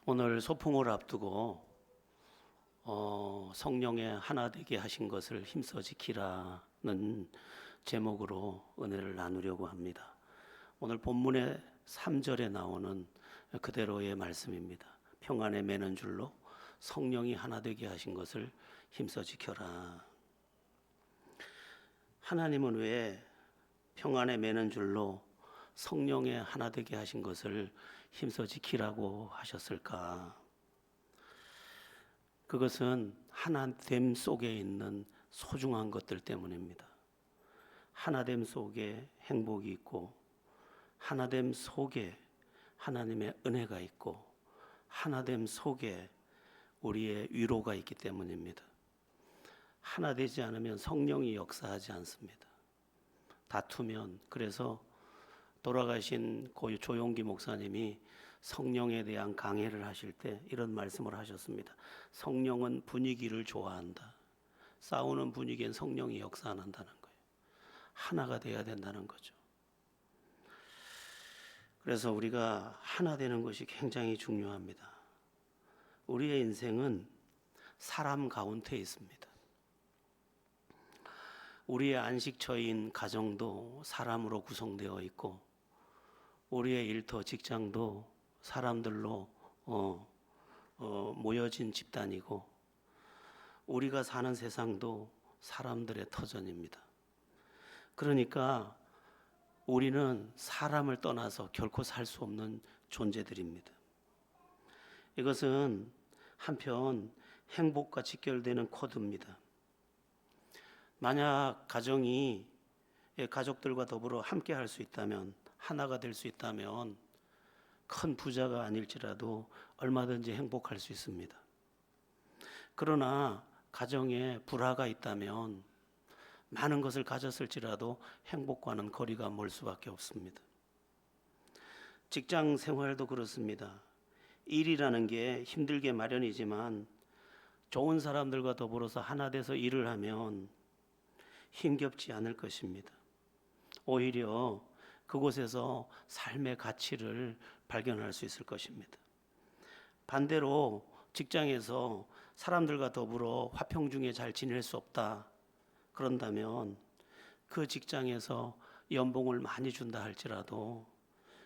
오늘 소풍을 앞두고 성령의 하나 되게 하신 것을 힘써 지키라는 제목으로 은혜를 나누려고 합니다. 오늘 본문의 3절에 나오는 그대로의 말씀입니다. 평안에 매는 줄로 성령이 하나 되게 하신 것을 힘써 지켜라. 하나님은 왜 평안에 매는 줄로 성령의 하나 되게 하신 것을 힘써 지키라고 하셨을까? 그것은 하나됨 속에 있는 소중한 것들 때문입니다. 하나됨 속에 행복이 있고, 하나됨 속에 하나님의 은혜가 있고, 하나됨 속에 우리의 위로가 있기 때문입니다. 하나 되지 않으면 성령이 역사하지 않습니다. 다투면, 그래서 돌아가신 고유 조용기 목사님이 성령에 대한 강해를 하실 때 이런 말씀을 하셨습니다. 성령은 분위기를 좋아한다. 싸우는 분위기엔 성령이 역사 안 한다는 거예요. 하나가 돼야 된다는 거죠. 그래서 우리가 하나 되는 것이 굉장히 중요합니다. 우리의 인생은 사람 가운데에 있습니다. 우리의 안식처인 가정도 사람으로 구성되어 있고, 우리의 일터 직장도 사람들로 모여진 집단이고, 우리가 사는 세상도 사람들의 터전입니다. 그러니까 우리는 사람을 떠나서 결코 살 수 없는 존재들입니다. 이것은 한편 행복과 직결되는 코드입니다. 만약 가정이 가족들과 더불어 함께 할 수 있다면, 하나가 될 수 있다면 큰 부자가 아닐지라도 얼마든지 행복할 수 있습니다. 그러나 가정에 불화가 있다면 많은 것을 가졌을지라도 행복과는 거리가 멀 수밖에 없습니다. 직장 생활도 그렇습니다. 일이라는 게 힘들게 마련이지만 좋은 사람들과 더불어서 하나 돼서 일을 하면 힘겹지 않을 것입니다. 오히려 그곳에서 삶의 가치를 발견할 수 있을 것입니다. 반대로 직장에서 사람들과 더불어 화평중에 잘 지낼 수 없다 그런다면 그 직장에서 연봉을 많이 준다 할지라도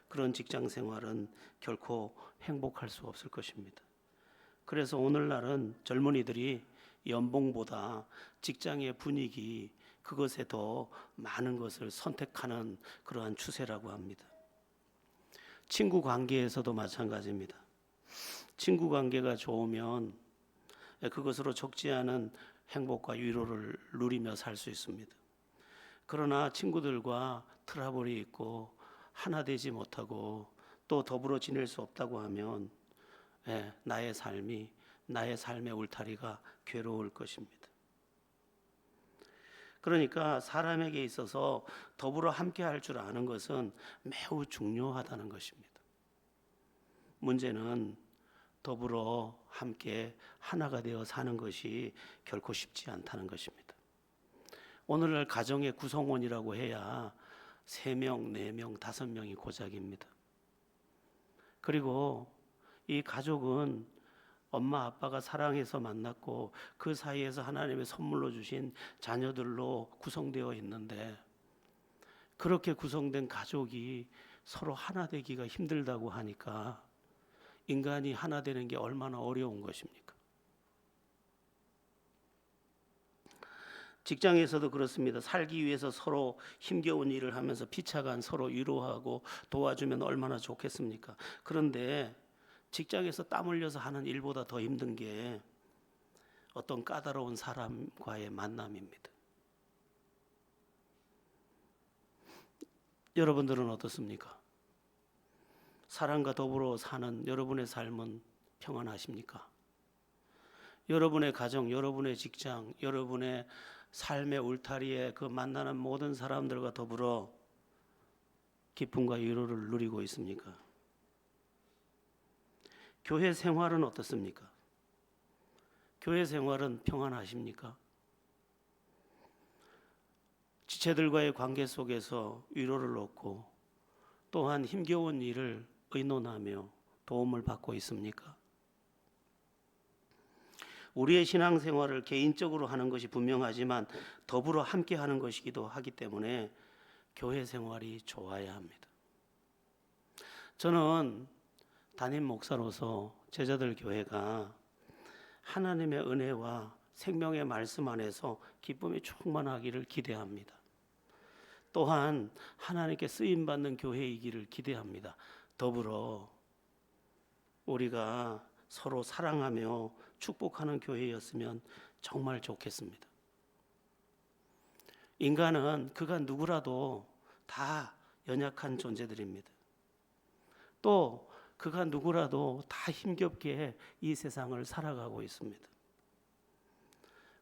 그런 직장 생활은 결코 행복할 수 없을 것입니다. 그래서 오늘날은 젊은이들이 연봉보다 직장의 분위기, 그것에 더 많은 것을 선택하는 그러한 추세라고 합니다. 친구 관계에서도 마찬가지입니다. 친구 관계가 좋으면 그것으로 적지 않은 행복과 위로를 누리며 살 수 있습니다. 그러나 친구들과 트러블이 있고 하나 되지 못하고 또 더불어 지낼 수 없다고 하면 나의 삶의 울타리가 괴로울 것입니다. 그러니까 사람에게 있어서 더불어 함께 할 줄 아는 것은 매우 중요하다는 것입니다. 문제는 더불어 함께 하나가 되어 사는 것이 결코 쉽지 않다는 것입니다. 오늘날 가정의 구성원이라고 해야 3명, 4명, 5명이 고작입니다. 그리고 이 가족은 엄마 아빠가 사랑해서 만났고 그 사이에서 하나님의 선물로 주신 자녀들로 구성되어 있는데, 그렇게 구성된 가족이 서로 하나 되기가 힘들다고 하니까 인간이 하나 되는 게 얼마나 어려운 것입니까? 직장에서도 그렇습니다. 살기 위해서 서로 힘겨운 일을 하면서 피차간 서로 위로하고 도와주면 얼마나 좋겠습니까? 그런데 직장에서 땀 흘려서 하는 일보다 더 힘든 게 어떤 까다로운 사람과의 만남입니다. 여러분들은 어떻습니까? 사람과 더불어 사는 여러분의 삶은 평안하십니까? 여러분의 가정, 여러분의 직장, 여러분의 삶의 울타리에 그 만나는 모든 사람들과 더불어 기쁨과 위로를 누리고 있습니까? 교회 생활은 어떻습니까? 교회 생활은 평안하십니까? 지체들과의 관계 속에서 위로를 얻고 또한 힘겨운 일을 의논하며 도움을 받고 있습니까? 우리의 신앙생활을 개인적으로 하는 것이 분명하지만 더불어 함께 하는 것이기도 하기 때문에 교회 생활이 좋아야 합니다. 저는 담임 목사로서 제자들 교회가 하나님의 은혜와 생명의 말씀 안에서 기쁨이 충만하기를 기대합니다. 또한 하나님께 쓰임받는 교회이기를 기대합니다. 더불어 우리가 서로 사랑하며 축복하는 교회였으면 정말 좋겠습니다. 인간은 그가 누구라도 다 연약한 존재들입니다. 또 그가 누구라도 다 힘겹게 이 세상을 살아가고 있습니다.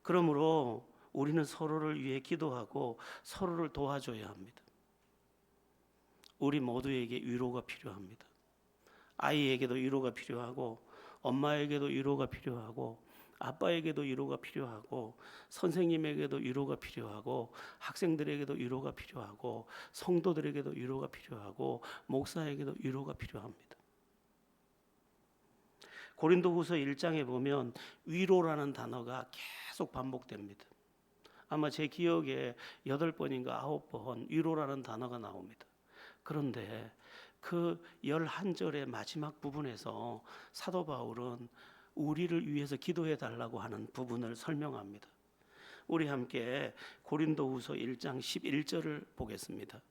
그러므로 우리는 서로를 위해 기도하고 서로를 도와줘야 합니다. 우리 모두에게 위로가 필요합니다. 아이에게도 위로가 필요하고, 엄마에게도 위로가 필요하고, 아빠에게도 위로가 필요하고, 선생님에게도 위로가 필요하고, 학생들에게도 위로가 필요하고, 성도들에게도 위로가 필요하고, 목사에게도 위로가 필요합니다. 고린도후서 1장에 보면 위로라는 단어가 계속 반복됩니다. 아마 제 기억에 8번인가 9번 위로라는 단어가 나옵니다. 그런데 그 11절의 마지막 부분에서 사도 바울은 우리를 위해서 기도해 달라고 하는 부분을 설명합니다. 우리 함께 고린도후서 1장 11절을 보겠습니다.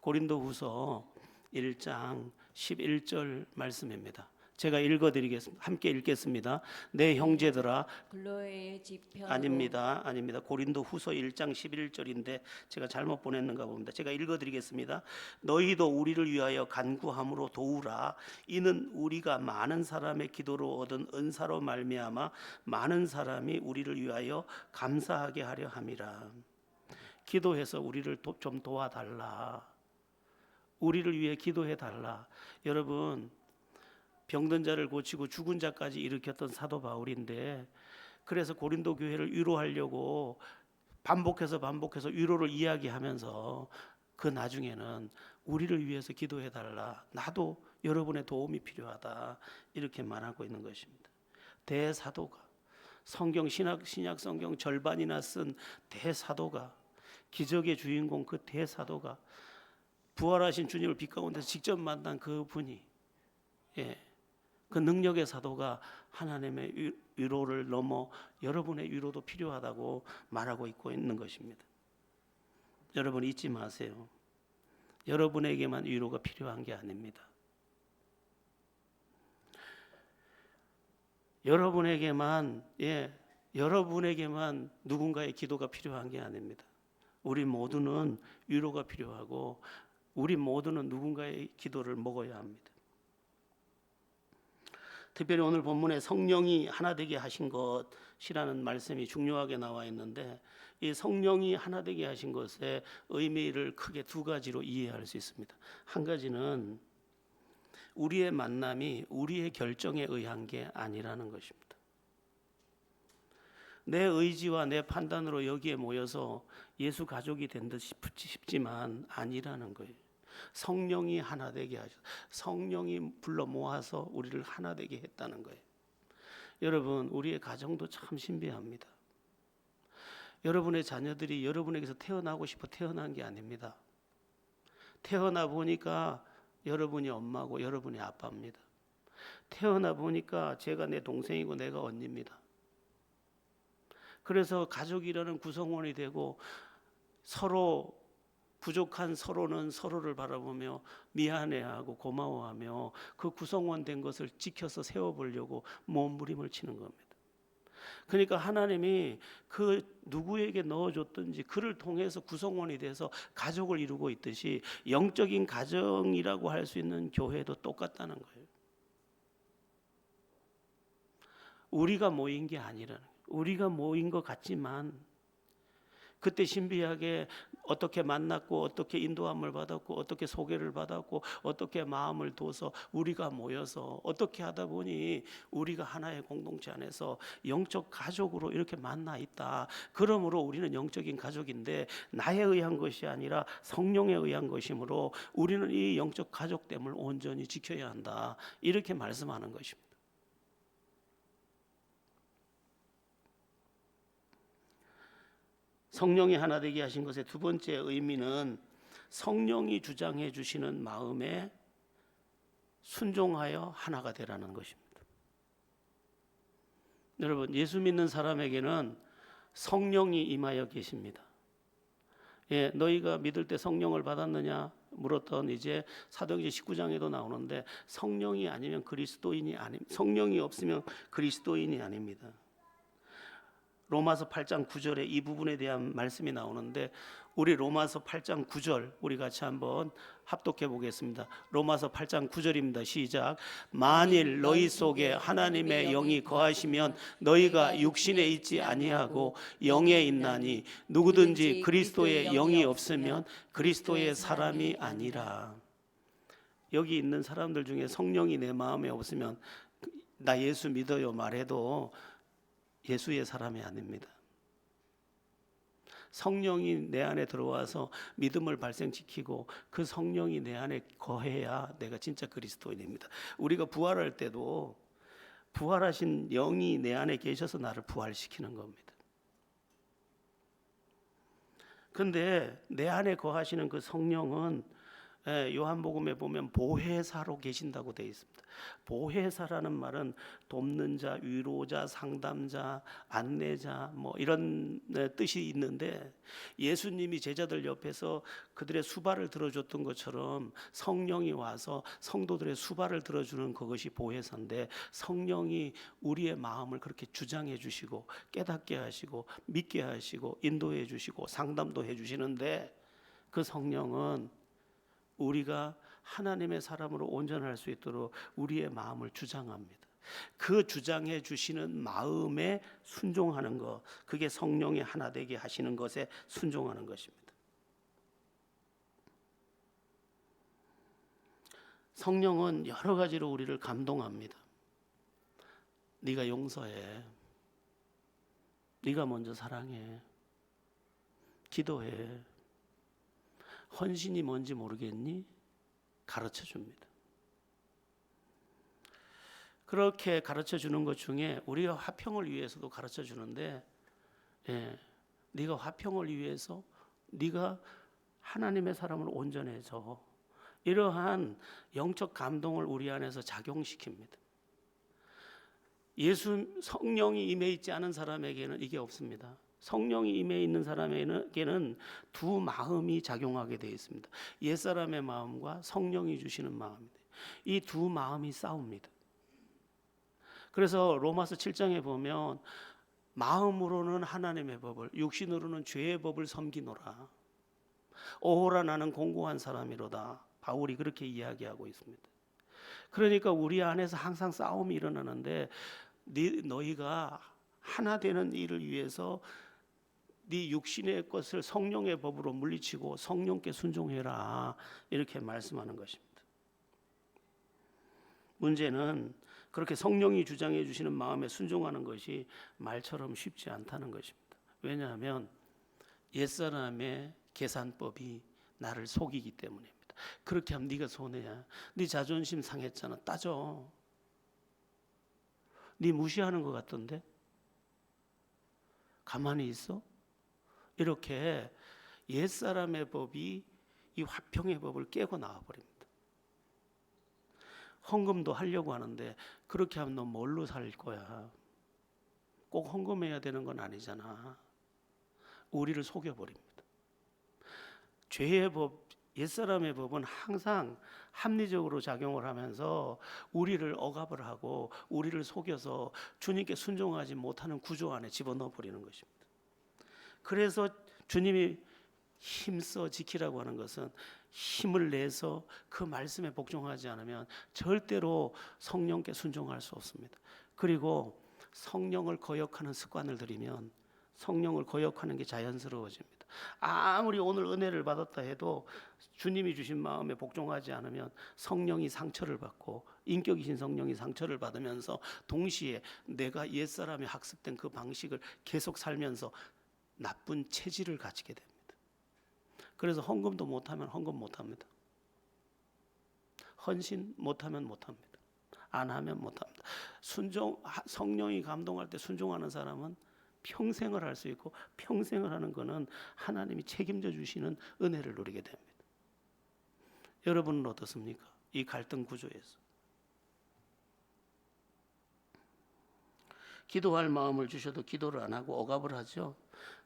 고린도후서 1장 11절 말씀입니다. 제가 읽어드리겠습니다. 함께 읽겠습니다. 내 형제들아, 글로의 지편으로 아닙니다. 고린도후서 1장 11절인데 제가 잘못 보냈는가 봅니다. 제가 읽어드리겠습니다. 너희도 우리를 위하여 간구함으로 도우라. 이는 우리가 많은 사람의 기도로 얻은 은사로 말미암아 많은 사람이 우리를 위하여 감사하게 하려 함이라. 기도해서 우리를 좀 도와달라. 우리를 위해 기도해 달라. 여러분, 병든 자를 고치고 죽은 자까지 일으켰던 사도 바울인데, 그래서 고린도 교회를 위로하려고 반복해서 위로를 이야기하면서 그 나중에는 우리를 위해서 기도해 달라, 나도 여러분의 도움이 필요하다, 이렇게 말하고 있는 것입니다. 대사도가, 성경 신약 성경 절반이나 쓴 대사도가, 기적의 주인공 그 대사도가, 부활하신 주님을 빛 가운데서 직접 만난 그 분이, 그 능력의 사도가 하나님의 위로를 넘어 여러분의 위로도 필요하다고 말하고 있는 것입니다. 여러분 잊지 마세요. 여러분에게만 위로가 필요한 게 아닙니다. 여러분에게만 누군가의 기도가 필요한 게 아닙니다. 우리 모두는 위로가 필요하고, 우리 모두는 누군가의 기도를 먹어야 합니다. 특별히 오늘 본문에 성령이 하나 되게 하신 것이라는 말씀이 중요하게 나와 있는데, 이 성령이 하나 되게 하신 것의 의미를 크게 두 가지로 이해할 수 있습니다. 한 가지는 우리의 만남이 우리의 결정에 의한 게 아니라는 것입니다. 내 의지와 내 판단으로 여기에 모여서 예수 가족이 된 듯 싶지만 아니라는 거예요. 성령이 하나 되게 하셔서, 성령이 불러 모아서 우리를 하나 되게 했다는 거예요. 여러분, 우리의 가정도 참 신비합니다. 여러분의 자녀들이 여러분에게서 태어나고 싶어 태어난 게 아닙니다. 태어나 보니까 여러분이 엄마고 여러분이 아빠입니다. 태어나 보니까 제가 내 동생이고 내가 언니입니다. 그래서 가족이라는 구성원이 되고, 서로 부족한 서로는 서로를 바라보며 미안해하고 고마워하며 그 구성원 된 것을 지켜서 세워보려고 몸부림을 치는 겁니다. 그러니까 하나님이 그 누구에게 넣어줬든지 그를 통해서 구성원이 돼서 가족을 이루고 있듯이, 영적인 가정이라고 할 수 있는 교회도 똑같다는 거예요. 우리가 모인 게 아니라는 거예요. 우리가 모인 것 같지만 그때 신비하게 어떻게 만났고, 어떻게 인도함을 받았고, 어떻게 소개를 받았고, 어떻게 마음을 둬서 우리가 모여서 어떻게 하다 보니 우리가 하나의 공동체 안에서 영적 가족으로 이렇게 만나 있다. 그러므로 우리는 영적인 가족인데 나에 의한 것이 아니라 성령에 의한 것이므로 우리는 이 영적 가족됨을 온전히 지켜야 한다, 이렇게 말씀하는 것입니다. 성령이 하나 되게 하신 것의 두 번째 의미는 성령이 주장해 주시는 마음에 순종하여 하나가 되라는 것입니다. 여러분, 예수 믿는 사람에게는 성령이 임하여 계십니다. 예, 너희가 믿을 때 성령을 받았느냐 물었던 이제 사도행전 19장에도 나오는데 성령이 아니면 그리스도인이 성령이 없으면 그리스도인이 아닙니다. 로마서 8장 9절에 이 부분에 대한 말씀이 나오는데 우리 로마서 8장 9절 우리 같이 한번 합독해 보겠습니다. 로마서 8장 9절입니다. 시작. 만일 너희 속에 하나님의 영이 거하시면 너희가 육신에 있지 아니하고 영에 있나니 누구든지 그리스도의 영이 없으면 그리스도의 사람이 아니라. 여기 있는 사람들 중에 성령이 내 마음에 없으면 나 예수 믿어요 말해도 예수의 사람이 아닙니다. 성령이 내 안에 들어와서 믿음을 발생시키고 그 성령이 내 안에 거해야 내가 진짜 그리스도인입니다. 우리가 부활할 때도 부활하신 영이 내 안에 계셔서 나를 부활시키는 겁니다. 근데 내 안에 거하시는 그 성령은 요한복음에 보면 보혜사로 계신다고 되어 있습니다. 보혜사라는 말은 돕는 자, 위로자, 상담자, 안내자 뭐 이런 뜻이 있는데 예수님이 제자들 옆에서 그들의 수발을 들어줬던 것처럼 성령이 와서 성도들의 수발을 들어주는 그것이 보혜사인데 성령이 우리의 마음을 그렇게 주장해 주시고 깨닫게 하시고 믿게 하시고 인도해 주시고 상담도 해 주시는데 그 성령은 우리가 하나님의 사람으로 온전할 수 있도록 우리의 마음을 주장합니다. 그 주장해 주시는 마음에 순종하는 것, 그게 성령이 하나 되게 하시는 것에 순종하는 것입니다. 성령은 여러 가지로 우리를 감동합니다. 네가 용서해, 네가 먼저 사랑해, 기도해, 헌신이 뭔지 모르겠니? 가르쳐 줍니다. 그렇게 가르쳐 주는 것 중에 우리가 화평을 위해서도 가르쳐 주는데 네가 화평을 위해서 네가 하나님의 사람을 온전해져. 이러한 영적 감동을 우리 안에서 작용시킵니다. 예수 성령이 임해 있지 않은 사람에게는 이게 없습니다. 성령이 임해 있는 사람에게는 두 마음이 작용하게 되어 있습니다. 옛사람의 마음과 성령이 주시는 마음입니다. 이 두 마음이 싸웁니다. 그래서 로마서 7장에 보면 마음으로는 하나님의 법을 육신으로는 죄의 법을 섬기노라. 오호라 나는 공고한 사람이로다. 바울이 그렇게 이야기하고 있습니다. 그러니까 우리 안에서 항상 싸움이 일어나는데 너희가 하나 되는 일을 위해서 네 육신의 것을 성령의 법으로 물리치고 성령께 순종해라 이렇게 말씀하는 것입니다. 문제는 그렇게 성령이 주장해 주시는 마음에 순종하는 것이 말처럼 쉽지 않다는 것입니다. 왜냐하면 옛사람의 계산법이 나를 속이기 때문입니다. 그렇게 하면 네가 손해야. 네 자존심 상했잖아. 따져. 네 무시하는 것 같던데 가만히 있어? 이렇게 옛사람의 법이 이 화평의 법을 깨고 나와버립니다. 헌금도 하려고 하는데 그렇게 하면 너 뭘로 살 거야? 꼭 헌금해야 되는 건 아니잖아. 우리를 속여버립니다. 죄의 법, 옛사람의 법은 항상 합리적으로 작용을 하면서 우리를 억압을 하고 우리를 속여서 주님께 순종하지 못하는 구조 안에 집어넣어 버리는 것입니다. 그래서 주님이 힘써 지키라고 하는 것은 힘을 내서 그 말씀에 복종하지 않으면 절대로 성령께 순종할 수 없습니다. 그리고 성령을 거역하는 습관을 들이면 성령을 거역하는 게 자연스러워집니다. 아무리 오늘 은혜를 받았다 해도 주님이 주신 마음에 복종하지 않으면 성령이 상처를 받고 인격이신 성령이 상처를 받으면서 동시에 내가 옛사람이 학습된 그 방식을 계속 살면서 나쁜 체질을 가지게 됩니다. 그래서 헌금도 못하면 헌금 못합니다. 헌신 못하면 못합니다. 안 하면 못합니다. 성령이 감동할 때 순종하는 사람은 평생을 할 수 있고 평생을 하는 것은 하나님이 책임져 주시는 은혜를 누리게 됩니다. 여러분은 어떻습니까? 이 갈등 구조에서 기도할 마음을 주셔도 기도를 안 하고 억압을 하죠.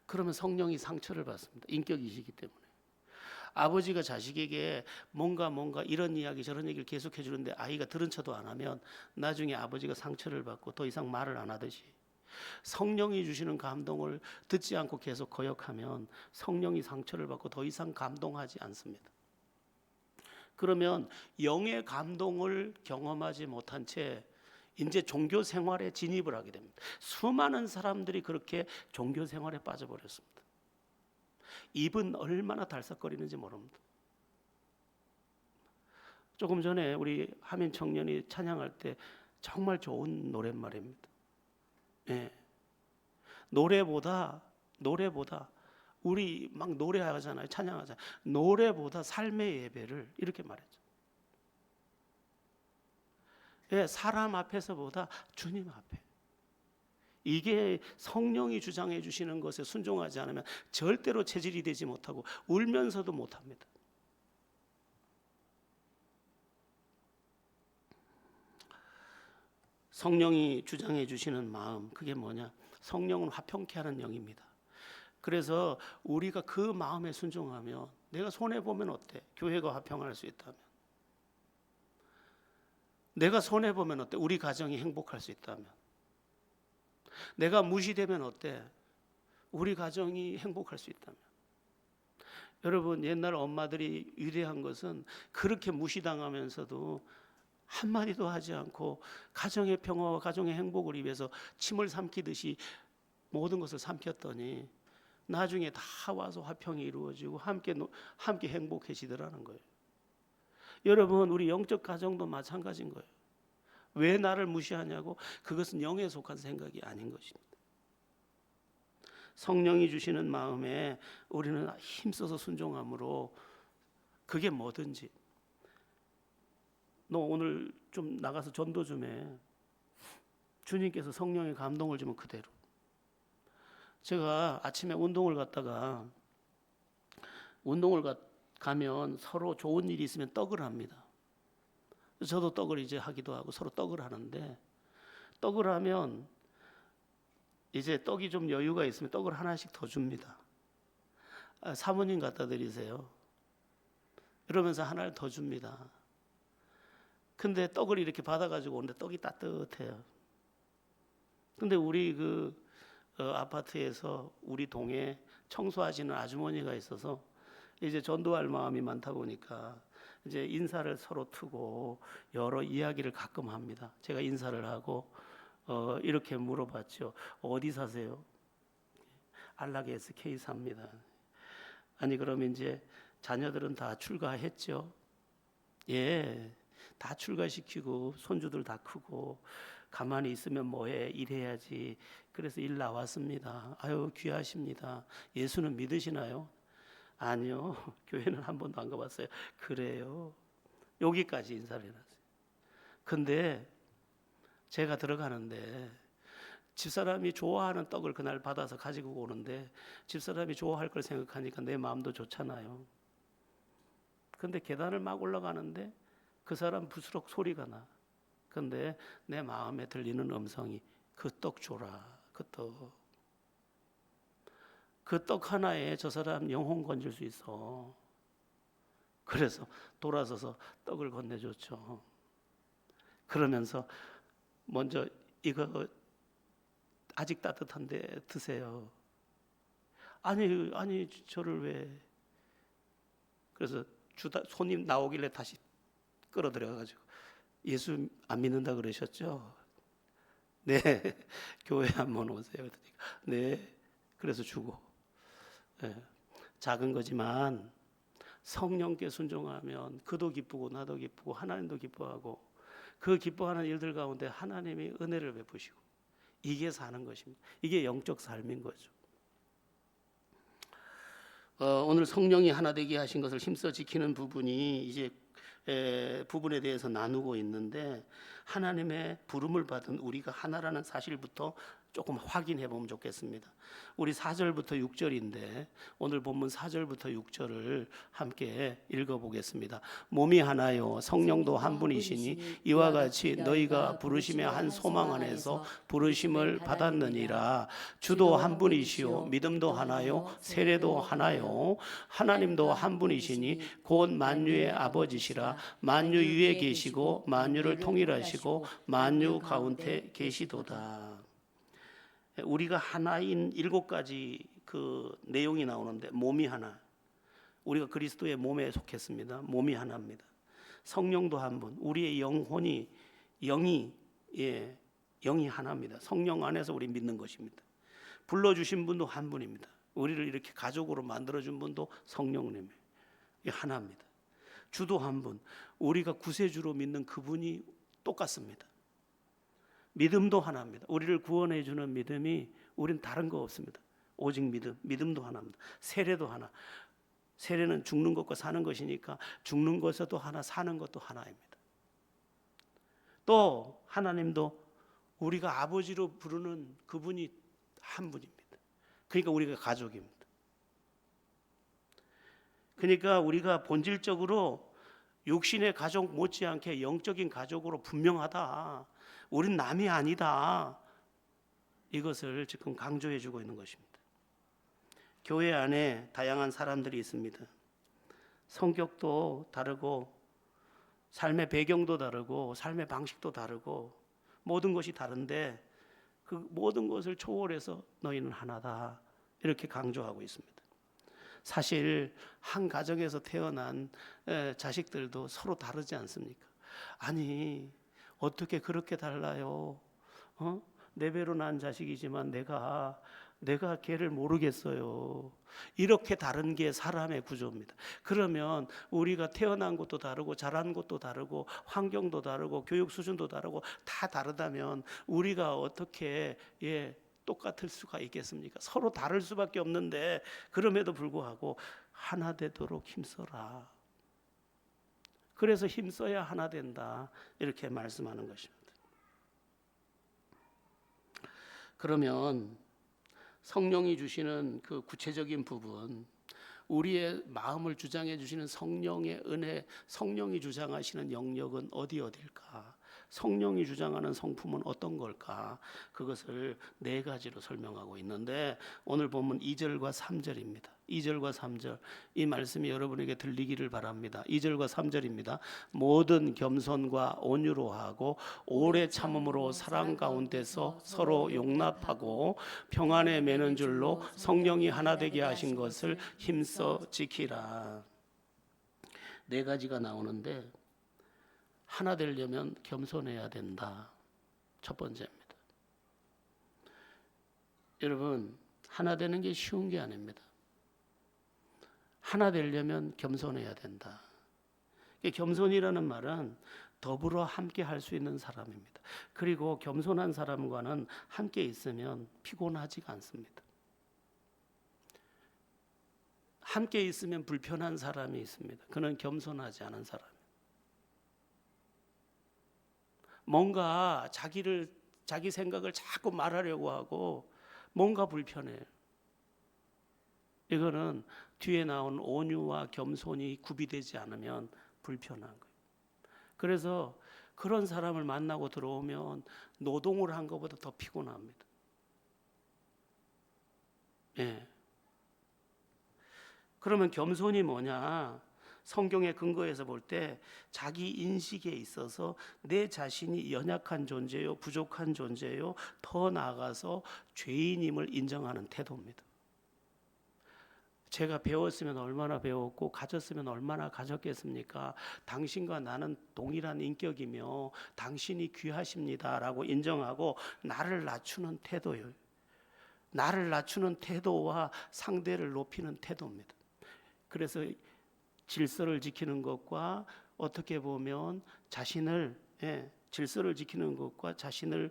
그러면 성령이 상처를 받습니다. 인격이시기 때문에. 아버지가 자식에게 뭔가 이런 이야기 저런 얘기를 계속해 주는데 아이가 들은 척도 안 하면 나중에 아버지가 상처를 받고 더 이상 말을 안 하듯이, 성령이 주시는 감동을 듣지 않고 계속 거역하면 성령이 상처를 받고 더 이상 감동하지 않습니다. 그러면 영의 감동을 경험하지 못한 채 이제 종교 생활에 진입을 하게 됩니다. 수많은 사람들이 그렇게 종교 생활에 빠져버렸습니다. 입은 얼마나 달싹거리는지 모릅니다. 조금 전에 우리 하민 청년이 찬양할 때 정말 좋은 노랫말입니다. 예. 노래보다 우리 막 노래하잖아요. 찬양하잖아요. 노래보다 삶의 예배를 이렇게 말했죠. 예, 사람 앞에서보다 주님 앞에. 이게 성령이 주장해 주시는 것에 순종하지 않으면 절대로 체질이 되지 못하고 울면서도 못합니다. 성령이 주장해 주시는 마음, 그게 뭐냐? 성령은 화평케 하는 영입니다. 그래서 우리가 그 마음에 순종하면, 내가 손해보면 어때? 교회가 화평할 수 있다면. 내가 손해보면 어때? 우리 가정이 행복할 수 있다면. 내가 무시되면 어때? 우리 가정이 행복할 수 있다면. 여러분, 옛날 엄마들이 위대한 것은 그렇게 무시당하면서도 한마디도 하지 않고 가정의 평화와 가정의 행복을 위해서 침을 삼키듯이 모든 것을 삼켰더니 나중에 다 와서 화평이 이루어지고 함께 행복해지더라는 거예요. 여러분, 우리 영적 가정도 마찬가지인 거예요. 왜 나를 무시하냐고? 그것은 영에 속한 생각이 아닌 것입니다. 성령이 주시는 마음에 우리는 힘써서 순종함으로, 그게 뭐든지, 너 오늘 좀 나가서 전도 좀 해. 주님께서 성령의 감동을 주면 그대로. 제가 아침에 운동을 갔다가 가면 서로 좋은 일이 있으면 떡을 합니다. 저도 떡을 이제 하기도 하고 서로 떡을 하는데, 떡을 하면 이제 떡이 좀 여유가 있으면 떡을 하나씩 더 줍니다. 사모님 갖다 드리세요. 이러면서 하나를 더 줍니다. 근데 떡을 이렇게 받아가지고 오는데 떡이 따뜻해요. 근데 우리 아파트에서 우리 동에 청소하시는 아주머니가 있어서 이제 전도할 마음이 많다 보니까 이제 인사를 서로 트고 여러 이야기를 가끔 합니다. 제가 인사를 하고 이렇게 물어봤죠. 어디 사세요? 안락에서 K 삽니다. 아니, 그럼 이제 자녀들은 다 출가했죠? 예, 다 출가시키고 손주들 다 크고 가만히 있으면 뭐해? 일해야지. 그래서 일 나왔습니다. 아유, 귀하십니다. 예수는 믿으시나요? 아니요, 교회는 한 번도 안 가봤어요. 그래요. 여기까지 인사를 해놨어요. 근데 제가 들어가는데 집사람이 좋아하는 떡을 그날 받아서 가지고 오는데, 집사람이 좋아할 걸 생각하니까 내 마음도 좋잖아요. 근데 계단을 막 올라가는데 그 사람 부스럭 소리가 나. 근데 내 마음에 들리는 음성이, 그 떡 줘라. 그 떡 하나에 저 사람 영혼 건질 수 있어. 그래서 돌아서서 떡을 건네줬죠. 그러면서 먼저 이거 아직 따뜻한데 드세요. 아니 저를 왜? 그래서 손님 나오길래 다시 끌어들여가지고, 예수 안 믿는다 그러셨죠? 네, 교회 한번 오세요. 네, 그래서 주고. 네, 작은 거지만 성령께 순종하면 그도 기쁘고 나도 기쁘고 하나님도 기뻐하고, 그 기뻐하는 일들 가운데 하나님이 은혜를 베푸시고, 이게 사는 것입니다. 이게 영적 삶인 거죠. 오늘 성령이 하나 되게 하신 것을 힘써 지키는 부분이 이제 부분에 대해서 나누고 있는데, 하나님의 부름을 받은 우리가 하나라는 사실부터 조금 확인해 보면 좋겠습니다. 우리 4절부터 6절인데 오늘 본문 4절부터 6절을 함께 읽어보겠습니다. 몸이 하나요 성령도 한 분이시니 이와 같이 너희가 부르심의 한 소망 안에서 부르심을 받았느니라. 주도 한 분이시요 믿음도 하나요 세례도 하나요 하나님도 한 분이시니 곧 만유의 아버지시라. 만유 위에 계시고 만유를 통일하시고 만유 가운데 계시도다. 우리가 하나인 7가지 그 내용이 나오는데 몸이 하나. 우리가 그리스도의 몸에 속했습니다. 몸이 하나입니다. 성령도 한 분. 우리의 영혼이 영이 하나입니다. 성령 안에서 우리 믿는 것입니다. 불러주신 분도 한 분입니다. 우리를 이렇게 가족으로 만들어준 분도 성령님이에요. 하나입니다. 주도 한 분. 우리가 구세주로 믿는 그분이 똑같습니다. 믿음도 하나입니다. 우리를 구원해 주는 믿음이 우린 다른 거 없습니다. 오직 믿음도 하나입니다. 세례도 하나. 세례는 죽는 것과 사는 것이니까 죽는 것도 하나, 사는 것도 하나입니다. 또 하나님도 우리가 아버지로 부르는 그분이 한 분입니다. 그러니까 우리가 가족입니다. 그러니까 우리가 본질적으로 육신의 가족 못지않게 영적인 가족으로 분명하다. 우린 남이 아니다. 이것을 지금 강조해 주고 있는 것입니다. 교회 안에 다양한 사람들이 있습니다. 성격도 다르고 삶의 배경도 다르고 삶의 방식도 다르고 모든 것이 다른데 그 모든 것을 초월해서 너희는 하나다. 이렇게 강조하고 있습니다. 사실 한 가정에서 태어난 자식들도 서로 다르지 않습니까? 아니 어떻게 그렇게 달라요? 내 배로 난 자식이지만 내가 걔를 모르겠어요. 이렇게 다른 게 사람의 구조입니다. 그러면 우리가 태어난 것도 다르고 자란 것도 다르고 환경도 다르고 교육 수준도 다르고 다 다르다면 우리가 어떻게 똑같을 수가 있겠습니까? 서로 다를 수밖에 없는데 그럼에도 불구하고 하나 되도록 힘써라. 그래서 힘써야 하나 된다. 이렇게 말씀하는 것입니다. 그러면 성령이 주시는 그 구체적인 부분, 우리의 마음을 주장해 주시는 성령의 은혜, 성령이 주장하시는 영역은 어디일까? 성령이 주장하는 성품은 어떤 걸까? 그것을 4가지로 설명하고 있는데 오늘 본문 2절과 3절입니다. 2절과 3절 이 말씀이 여러분에게 들리기를 바랍니다. 2절과 3절입니다. 모든 겸손과 온유로 하고 오래 참음으로 사랑 가운데서 서로 용납하고 평안에 매는 줄로 성령이 하나 되게 하신 것을 힘써 지키라. 4가지가 나오는데 하나 되려면 겸손해야 된다. 첫 번째입니다. 여러분, 하나 되는 게 쉬운 게 아닙니다. 하나 되려면 겸손해야 된다. 겸손이라는 말은 더불어 함께 할 수 있는 사람입니다. 그리고 겸손한 사람과는 함께 있으면 피곤하지가 않습니다. 함께 있으면 불편한 사람이 있습니다. 그는 겸손하지 않은 사람입니다. 뭔가 자기 생각을 자꾸 말하려고 하고 뭔가 불편해요. 이거는 뒤에 나온 온유와 겸손이 구비되지 않으면 불편한 거예요. 그래서 그런 사람을 만나고 들어오면 노동을 한 것보다 더 피곤합니다. 그러면 겸손이 뭐냐? 성경의 근거에서 볼 때 자기 인식에 있어서 내 자신이 연약한 존재요, 부족한 존재요, 더 나아가서 죄인임을 인정하는 태도입니다. 제가 배웠으면 얼마나 배웠고 가졌으면 얼마나 가졌겠습니까? 당신과 나는 동일한 인격이며 당신이 귀하십니다라고 인정하고 나를 낮추는 태도예요. 나를 낮추는 태도와 상대를 높이는 태도입니다. 그래서 질서를 지키는 것과 어떻게 보면 질서를 지키는 것과 자신을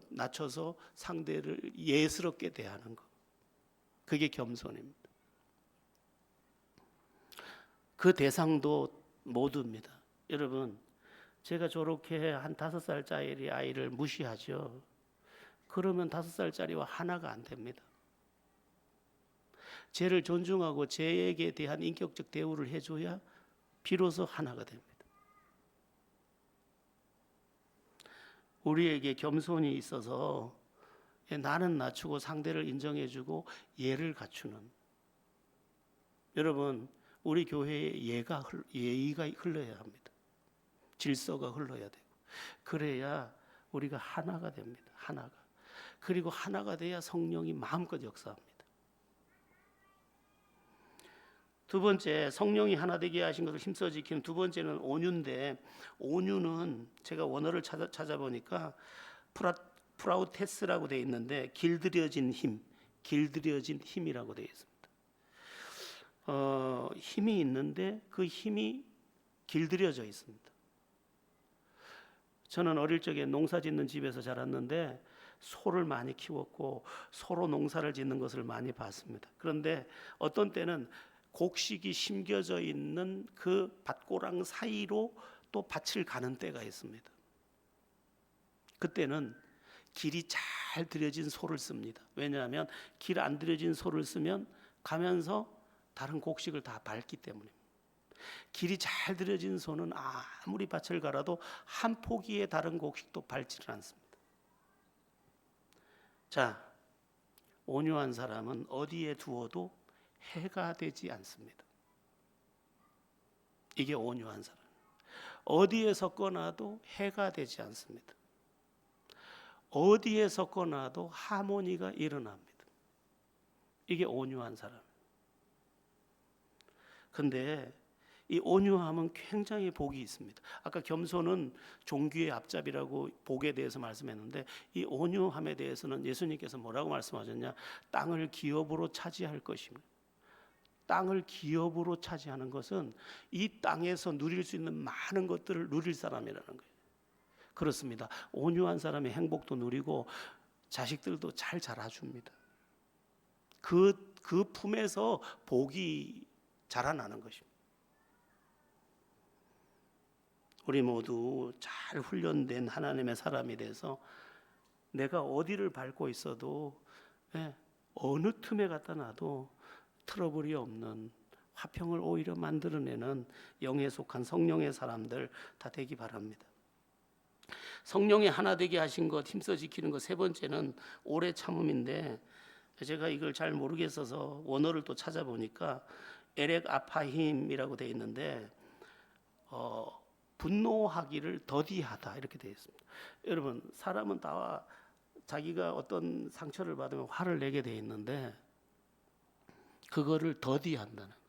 낮춰서 상대를 예스럽게 대하는 것. 그게 겸손입니다. 그 대상도 모두입니다. 여러분, 제가 저렇게 한 5살짜리 아이를 무시하죠. 그러면 5살짜리와 하나가 안 됩니다. 쟤를 존중하고 쟤에게 대한 인격적 대우를 해줘야 비로소 하나가 됩니다. 우리에게 겸손이 있어서 나는 낮추고 상대를 인정해주고 예를 갖추는, 여러분 우리 교회에 예의가 흘러야 합니다. 질서가 흘러야 되고, 그래야 우리가 하나가 됩니다. 하나가. 그리고 하나가 돼야 성령이 마음껏 역사합니다. 두 번째, 성령이 하나 되게 하신 것을 힘써 지키는 두 번째는 온유인데, 온유는 제가 원어를 찾아보니까 프라우테스라고 되어 있는데 길들여진 힘, 길들여진 힘이라고 되어 있습니다. 힘이 있는데 그 힘이 길들여져 있습니다. 저는 어릴 적에 농사 짓는 집에서 자랐는데 소를 많이 키웠고 소로 농사를 짓는 것을 많이 봤습니다. 그런데 어떤 때는 곡식이 심겨져 있는 그 밭고랑 사이로 또 밭을 가는 때가 있습니다. 그때는 길이 잘 들여진 소를 씁니다. 왜냐하면 길 안 들여진 소를 쓰면 가면서 다른 곡식을 다 밟기 때문입니다. 길이 잘 들여진 소는 아무리 밭을 갈아도 한 포기의 다른 곡식도 밟지를 않습니다. 자, 온유한 사람은 어디에 두어도 해가 되지 않습니다. 이게 온유한 사람. 어디에 섞어놔도 해가 되지 않습니다. 어디에 섞어놔도 하모니가 일어납니다. 이게 온유한 사람. 근데 이 온유함은 굉장히 복이 있습니다. 아까 겸손은 종귀의 앞잡이라고 복에 대해서 말씀했는데, 이 온유함에 대해서는 예수님께서 뭐라고 말씀하셨냐? 땅을 기업으로 차지할 것입니다. 땅을 기업으로 차지하는 것은 이 땅에서 누릴 수 있는 많은 것들을 누릴 사람이라는 거예요. 그렇습니다. 온유한 사람의 행복도 누리고 자식들도 잘 자라줍니다. 그 품에서 복이 자라나는 것입니다. 우리 모두 잘 훈련된 하나님의 사람이 돼서 내가 어디를 밟고 있어도 어느 틈에 갖다 놔도 트러블이 없는, 화평을 오히려 만들어내는 영에 속한 성령의 사람들 다 되기 바랍니다. 성령이 하나 되게 하신 것, 힘써 지키는 것, 세 번째는 오래 참음인데, 제가 이걸 잘 모르겠어서 원어를 또 찾아보니까 에렉 아파힘이라고 되어 있는데 분노하기를 더디하다 이렇게 되어 있습니다. 여러분, 사람은 다 자기가 어떤 상처를 받으면 화를 내게 되어 있는데 그거를 더디한다는 거예요.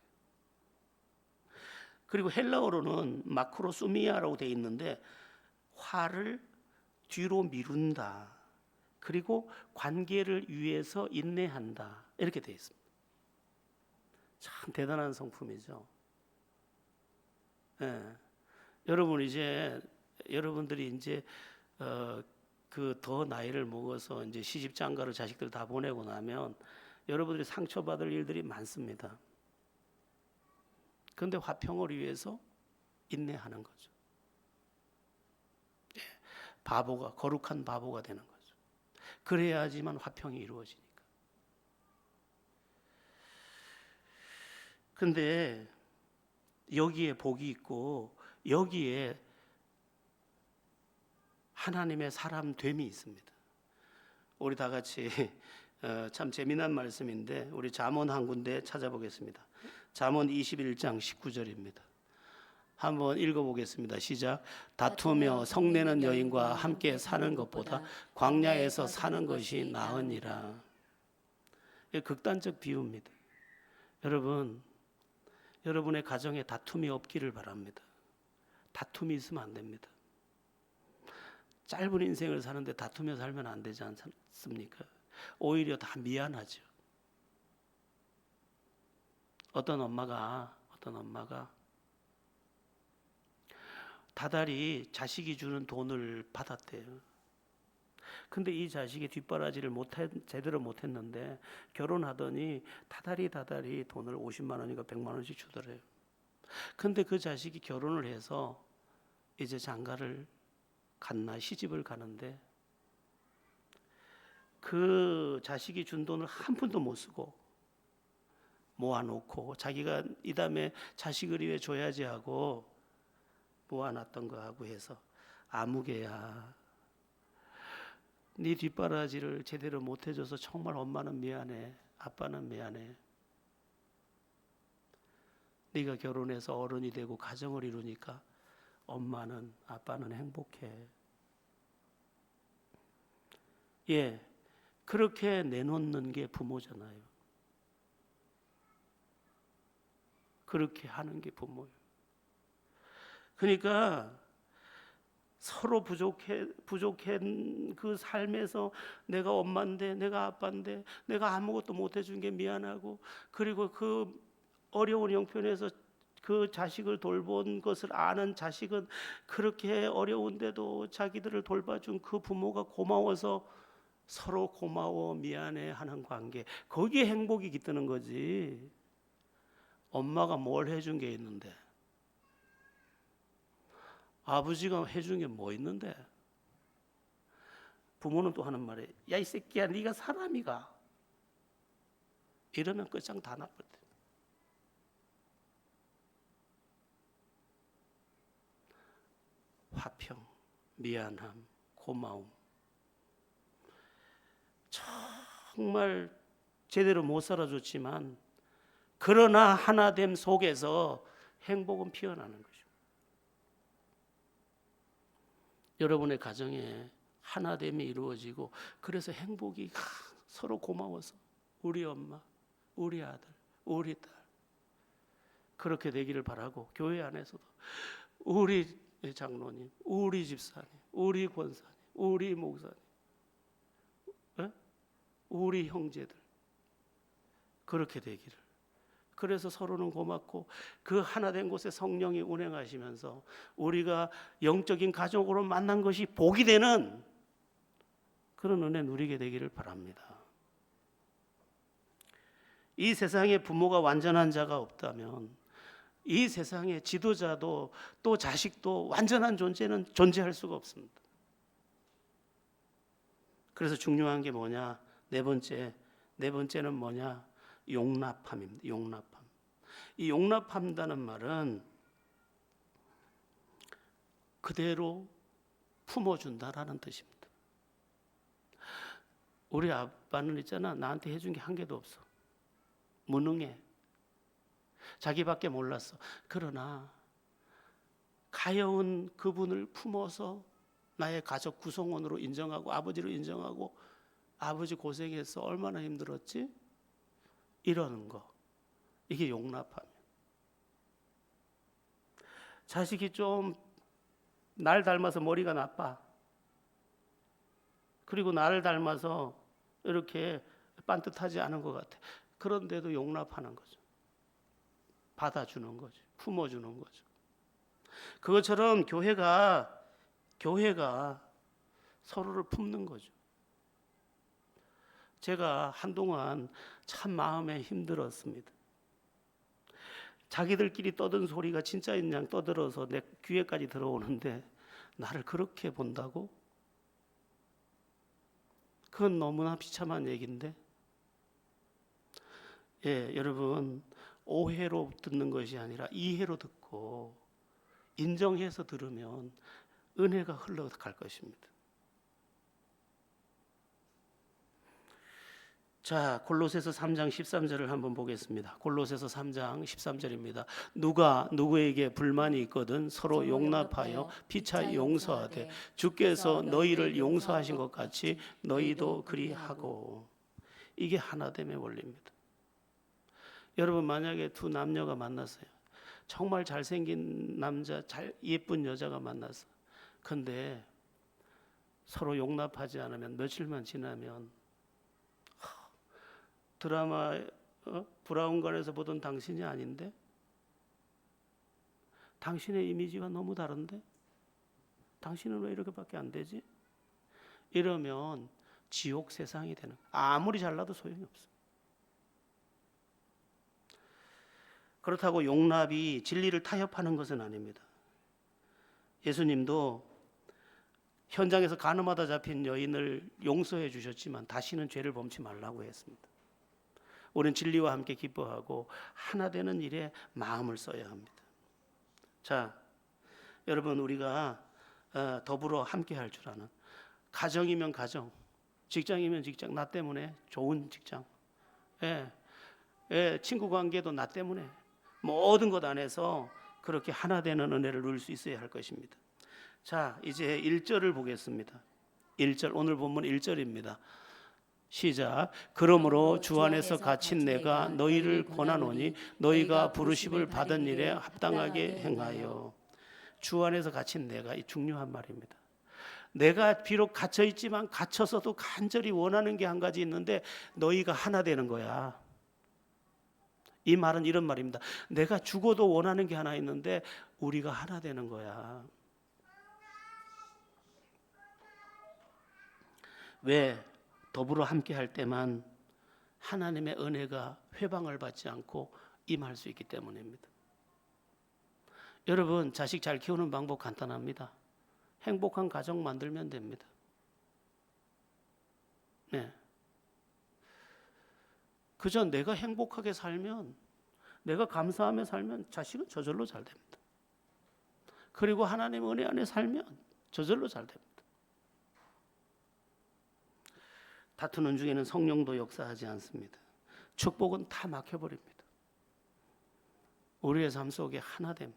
그리고 헬라어로는 마크로수미아라고 되어 있는데 화를 뒤로 미룬다. 그리고 관계를 위해서 인내한다. 이렇게 되어 있습니다. 참 대단한 성품이죠. 여러분들이 이제 그 더 나이를 먹어서 이제 시집 장가를 자식들 다 보내고 나면 여러분들이 상처받을 일들이 많습니다. 그런데 화평을 위해서 인내하는 거죠. 거룩한 바보가 되는 거죠. 그래야지만 화평이 이루어지니까. 근데 여기에 복이 있고 여기에 하나님의 사람 됨이 있습니다. 우리 다 같이 참 재미난 말씀인데 우리 잠언 한 군데 찾아보겠습니다. 잠언 21장 19절입니다. 한번 읽어보겠습니다. 시작. 다투며 성내는 여인과 함께 사는 것보다 광야에서 사는 것이 나으니라. 극단적 비유입니다. 여러분의 가정에 다툼이 없기를 바랍니다. 다툼이 있으면 안 됩니다. 짧은 인생을 사는데 다투며 살면 안 되지 않습니까? 오히려 다 미안하죠. 어떤 엄마가 다달이 자식이 주는 돈을 받았대요. 근데 이 자식이 뒷바라지를 제대로 못했는데 결혼하더니 다달이 돈을 50만 원인가 100만 원씩 주더래요. 근데 그 자식이 결혼을 해서 이제 장가를 갔나 시집을 가는데 그 자식이 준 돈을 한 푼도 못 쓰고 모아놓고 자기가 이 다음에 자식을 위해 줘야지 하고 모아놨던 거하고 해서 아무개야, 네 뒷바라지를 제대로 못 해줘서 정말 엄마는 미안해, 아빠는 미안해. 네가 결혼해서 어른이 되고 가정을 이루니까 엄마는 아빠는 행복해. 예, 그렇게 내놓는 게 부모잖아요. 그렇게 하는 게 부모예요. 그러니까 서로 부족한 그 삶에서 내가 엄마인데, 내가 아빠인데, 내가 아무것도 못 해준 게 미안하고, 그리고 그 어려운 형편에서 그 자식을 돌본 것을 아는 자식은 그렇게 어려운데도 자기들을 돌봐준 그 부모가 고마워서 서로 고마워 미안해 하는 관계, 거기에 행복이 깃드는 거지. 엄마가 뭘 해준 게 있는데, 아버지가 해준 게 뭐 있는데. 부모는 또 하는 말에, 야 이 새끼야 네가 사람이가, 이러면 끝장 다 나버려. 화평, 미안함, 고마움, 정말 제대로 못 살아줬지만 그러나 하나됨 속에서 행복은 피어나는 거죠. 여러분의 가정에 하나됨이 이루어지고, 그래서 행복이 서로 고마워서 우리 엄마, 우리 아들, 우리 딸 그렇게 되기를 바라고, 교회 안에서도 우리 장로님, 우리 집사님, 우리 권사님, 우리 목사님, 우리 형제들 그렇게 되기를. 그래서 서로는 고맙고 그 하나된 곳에 성령이 운행하시면서 우리가 영적인 가족으로 만난 것이 복이 되는 그런 은혜 누리게 되기를 바랍니다. 이 세상에 부모가 완전한 자가 없다면 이 세상에 지도자도 또 자식도 완전한 존재는 존재할 수가 없습니다. 그래서 중요한 게 뭐냐? 네 번째는 뭐냐? 용납함입니다. 용납함. 이 용납한다는 말은 그대로 품어준다라는 뜻입니다. 우리 아빠는 있잖아, 나한테 해준 게 한 개도 없어. 무능해. 자기밖에 몰랐어. 그러나 가여운 그분을 품어서 나의 가족 구성원으로 인정하고 아버지로 인정하고, 아버지 고생했어, 얼마나 힘들었지? 이러는 거, 이게 용납함이에요. 자식이 좀 날 닮아서 머리가 나빠, 그리고 나를 닮아서 이렇게 반듯하지 않은 것 같아. 그런데도 용납하는 거죠. 받아주는 거죠. 품어주는 거죠. 그것처럼 교회가 서로를 품는 거죠. 제가 한동안 참 마음에 힘들었습니다. 자기들끼리 떠든 소리가 진짜인 양 떠들어서 내 귀에까지 들어오는데 나를 그렇게 본다고? 그건 너무나 비참한 얘기인데. 예, 여러분, 오해로 듣는 것이 아니라 이해로 듣고 인정해서 들으면 은혜가 흘러갈 것입니다. 자, 골로새서 3장 13절을 한번 보겠습니다. 골로새서 3장 13절입니다. 누가 누구에게 불만이 있거든 서로 용납하여 피차 용서하되 주께서 너희를 용서하신 것 같이 너희도 그리하고. 이게 하나됨의 원리입니다. 여러분, 만약에 두 남녀가 만났어요. 정말 잘생긴 남자, 예쁜 여자가 만났어. 근데 서로 용납하지 않으면 며칠만 지나면 드라마 브라운관에서 보던 당신이 아닌데, 당신의 이미지가 너무 다른데, 당신은 왜 이렇게밖에 안 되지? 이러면 지옥 세상이 되는, 아무리 잘나도 소용이 없어. 그렇다고 용납이 진리를 타협하는 것은 아닙니다. 예수님도 현장에서 간음하다 잡힌 여인을 용서해 주셨지만 다시는 죄를 범치 말라고 했습니다. 우리는 진리와 함께 기뻐하고 하나 되는 일에 마음을 써야 합니다. 자, 여러분, 우리가 더불어 함께 할 줄 아는, 가정이면 가정, 직장이면 직장, 나 때문에 좋은 직장, 친구 관계도 나 때문에, 모든 것 안에서 그렇게 하나 되는 은혜를 누릴 수 있어야 할 것입니다. 자, 이제 1절을 보겠습니다. 1절, 오늘 본문 1절입니다. 시작. 그러므로 주 안에서 갇힌 내가 너희를 권하노니 너희가 부르심을 받은 일에 합당하게 행하여. 주 안에서 갇힌 내가, 이 중요한 말입니다. 내가 비록 갇혀 있지만 갇혀서도 간절히 원하는 게 한 가지 있는데 너희가 하나 되는 거야. 이 말은 이런 말입니다. 내가 죽어도 원하는 게 하나 있는데 우리가 하나 되는 거야. 왜? 더불어 함께 할 때만 하나님의 은혜가 회방을 받지 않고 임할 수 있기 때문입니다. 여러분, 자식 잘 키우는 방법 간단합니다. 행복한 가정 만들면 됩니다. 네. 그저 내가 행복하게 살면, 내가 감사하며 살면 자식은 저절로 잘 됩니다. 그리고 하나님 은혜 안에 살면 저절로 잘 됩니다. 다투는 중에는 성령도 역사하지 않습니다. 축복은 다 막혀버립니다. 우리의 삶 속에 하나됨.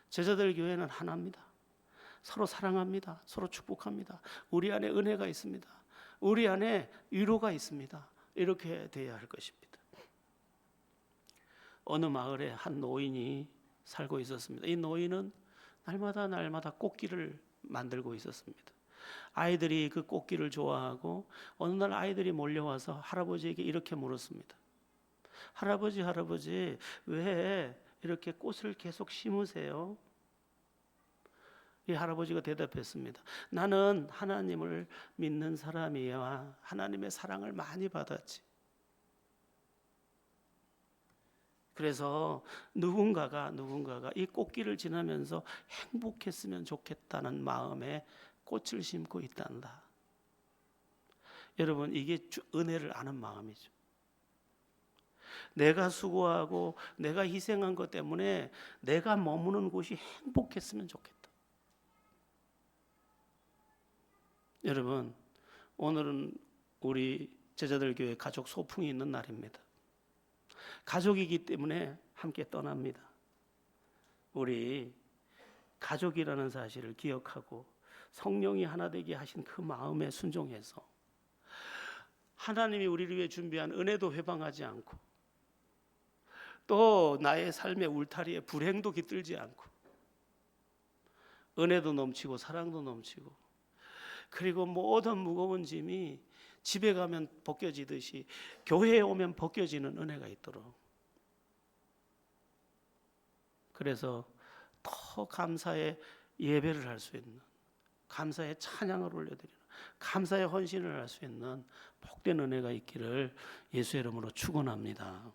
제자들 교회는 하나입니다. 서로 사랑합니다. 서로 축복합니다. 우리 안에 은혜가 있습니다. 우리 안에 위로가 있습니다. 이렇게 돼야 할 것입니다. 어느 마을에 한 노인이 살고 있었습니다. 이 노인은 날마다 꽃길을 만들고 있었습니다. 아이들이 그 꽃길을 좋아하고 어느 날 아이들이 몰려와서 할아버지에게 이렇게 물었습니다. 할아버지, 왜 이렇게 꽃을 계속 심으세요? 이 할아버지가 대답했습니다. 나는 하나님을 믿는 사람이야. 하나님의 사랑을 많이 받았지. 그래서 누군가가 이 꽃길을 지나면서 행복했으면 좋겠다는 마음에 꽃을 심고 있단다. 여러분, 이게 은혜를 아는 마음이죠. 내가 수고하고 내가 희생한 것 때문에 내가 머무는 곳이 행복했으면 좋겠다. 여러분, 오늘은 우리 제자들 교회 가족 소풍이 있는 날입니다. 가족이기 때문에 함께 떠납니다. 우리 가족이라는 사실을 기억하고 성령이 하나 되게 하신 그 마음에 순종해서 하나님이 우리를 위해 준비한 은혜도 회방하지 않고 또 나의 삶의 울타리에 불행도 깃들지 않고 은혜도 넘치고 사랑도 넘치고 그리고 모든 무거운 짐이 집에 가면 벗겨지듯이 교회에 오면 벗겨지는 은혜가 있도록, 그래서 더 감사의 예배를 할 수 있는, 감사의 찬양을 올려드리는, 감사의 헌신을 할 수 있는 복된 은혜가 있기를 예수의 이름으로 축원합니다.